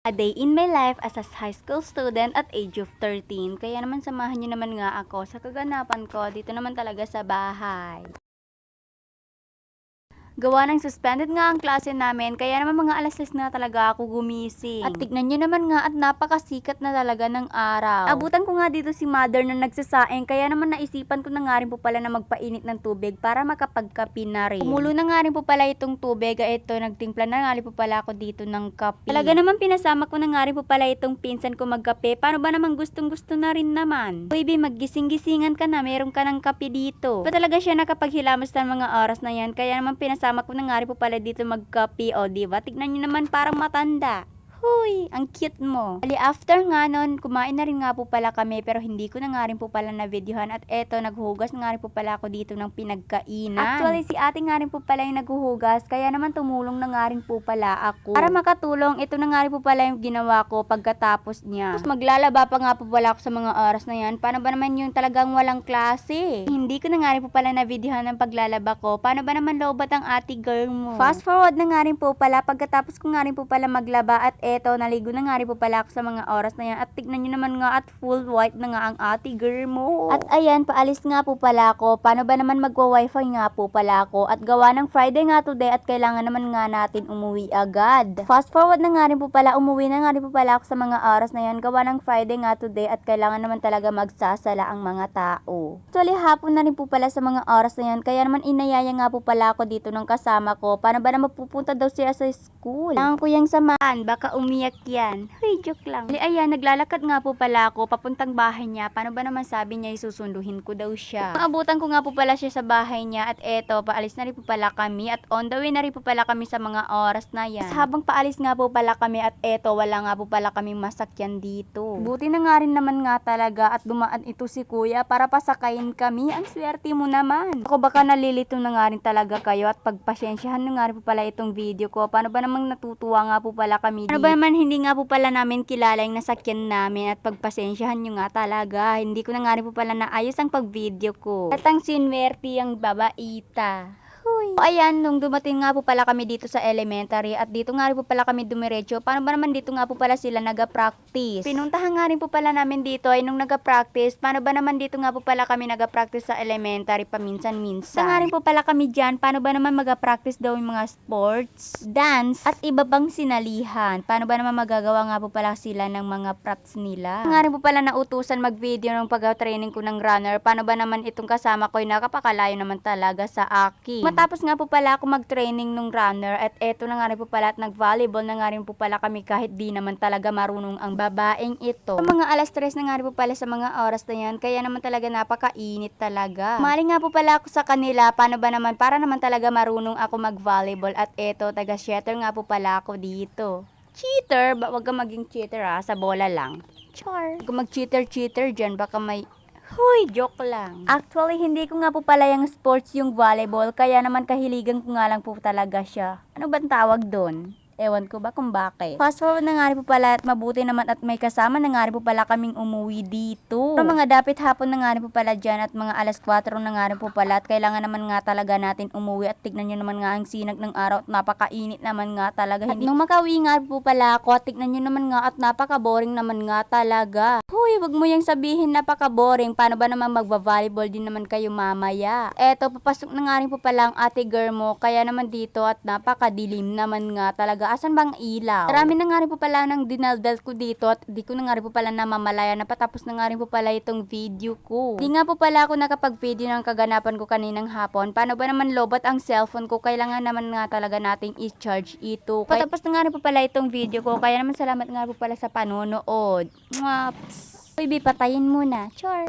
A day in my life as a high school student at age of 13. Kaya naman samahan niyo naman nga ako sa kaganapan ko dito naman talaga sa bahay. Gawa ng suspended nga ang klase namin, kaya naman mga alas 6 na talaga ako gumising. At tignan nyo naman nga at napakasikat na talaga ng araw. Abutan ko nga dito si mother na nagsasaing, kaya naman naisipan ko na nga rin po pala na magpainit ng tubig para makapagkape na rin. Kumulo na nga rin po pala itong tubig, ito nagtimpla na nga rin po pala ako dito ng kape. Talaga naman pinasama ko na nga rin po pala itong pinsan ko magkape, paano ba naman gustong gusto na rin naman. Baby, maggising-gisingan ka na, meron ka ng kape dito. Pa talaga siya nakapaghilamos ng mga oras na yan, kaya naman pinasama ko na nga rin po pala dito magkape, o diba? Tignan nyo naman parang matanda. Huy, ang cute mo. Ali after nga nun, kumain na rin nga po pala kami, pero hindi ko na nga rin po pala na videohan. At eto, naghuhugas na nga rin po pala ako dito ng pinagkainan. Actually, si ate nga rin po pala yung naghuhugas, kaya naman tumulong na nga rin po pala ako. Para makatulong, ito na nga rin po pala yung ginawa ko pagkatapos niya. Tapos maglalaba pa nga po pala ako sa mga oras na yan. Paano ba naman yung talagang walang klase? Hindi ko na nga rin po pala na videohan ng paglalaba ko. Paano ba naman lobat ang ate girl mo? Fast forward na nga rin po pala, pagkatapos ko nga rin po pala maglaba at eto, naligo na nga rin po pala ako sa mga oras na yan. At tignan nyo naman nga at full white na nga ang ate girl mo. At ayan, paalis nga po pala ako. Paano ba naman magwa-wifi nga po pala ako? At gawa ng Friday nga today at kailangan naman nga natin umuwi agad. Fast forward na nga rin po pala, umuwi na nga rin po pala ako sa mga oras na yan. Gawa ng Friday nga today at kailangan naman talaga magsasala ang mga tao. Actually, hapon na rin po pala sa mga oras na yan. Kaya naman inayaya nga po pala ako dito ng kasama ko. Paano ba naman pupunta daw siya sa school? Kailangan ko yung samahan, baka umiyak yan. Huy, joke lang. Ayan, naglalakad nga po pala ako papuntang bahay niya. Paano ba naman sabi niya susunduhin ko daw siya? Maabutan ko nga po pala siya sa bahay niya at eto, paalis na rin po pala kami at on the way na rin po pala kami sa mga oras na yan. Tapos habang paalis nga po pala kami at eto, wala nga po pala kaming masakyan dito. Buti na nga rin naman nga talaga at dumaan ito si kuya para pasakayin kami. Ang swerte mo naman. Ako baka nalilito na nga rin talaga kayo at pagpasyensyahan na nga rin po pala itong video ko. Paano ba namang natutuwa nga po pala kami dito? Paano ba naman hindi nga po pala namin kilala yung nasakyan namin at pagpasensyahan nyo nga talaga. Hindi ko na nga rin po pala naayos ang pag-video ko. At ang sinwerte ang babaita. Huy. Ayan, nung dumating nga po pala kami dito sa elementary at dito nga rin po pala kami dumiretso. Paano ba naman dito nga po pala sila naga-practice? Pinuntahan nga rin po pala namin dito ay nung naga-practice. Paano ba naman dito nga po pala kami naga-practice sa elementary paminsan-minsan? Sa nga rin po pala kami dyan, paano ba naman maga-practice daw yung mga sports, dance, at iba pang sinalihan? Paano ba naman magagawa nga po pala sila ng mga props nila? Nga rin po pala nautusan mag-video ng pag-training ko ng runner. Paano ba naman itong kasama ko ay nakapakalayo naman talaga sa akin? Matapos nga po pala ako mag-training nung runner at eto na nga rin po pala at nag-volleyball na nga rin po pala kami kahit di naman talaga marunong ang babaeng ito. Sa mga alas 3 na nga rin po pala sa mga oras na yan, kaya naman talaga napakainit talaga. Mali nga po pala ako sa kanila, paano ba naman para naman talaga marunong ako mag-volleyball at eto, taga-shatter nga po pala ako dito. Cheater? Wag kang maging cheater sa bola lang. Char. Kung mag-cheater dyan, baka may... Huy, joke lang. Actually, hindi ko nga po pala yung sports yung volleyball, kaya naman kahiligan ko nga lang po talaga siya. Ano bang tawag doon? Ewan ko ba kung bakit. Fast forward na nga rin po pala at mabuti naman at may kasama na nga rin po pala kaming umuwi dito. Pero mga dapit hapon na nga rin po pala dyan at mga alas 4 na nga rin po pala at kailangan naman nga talaga natin umuwi at tignan nyo naman nga ang sinag ng araw at napakainit naman nga talaga. At nung makauwi nga po pala ako at tignan nyo naman nga at napaka-boring naman nga talaga. Huy, wag mo yung sabihin napaka-boring. Paano ba naman magba-volleyball din naman kayo mamaya? Eto, papasok na nga rin po pala ang ate girl mo kaya naman dito at napakadilim naman nga talaga. Asan bang ilaw? Marami na nga rin po pala ng dinaldal ko dito at di ko na nga rin po pala namamalaya na patapos na nga rin po pala itong video ko. Di nga po pala ako nakapag-video ng kaganapan ko kaninang hapon. Paano ba naman lobat ang cellphone ko? Kailangan naman nga talaga nating i-charge ito. Patapos na nga rin po pala itong video ko. Kaya naman salamat nga po pala sa panonood. Mwaps! Uy, patayin muna. Char!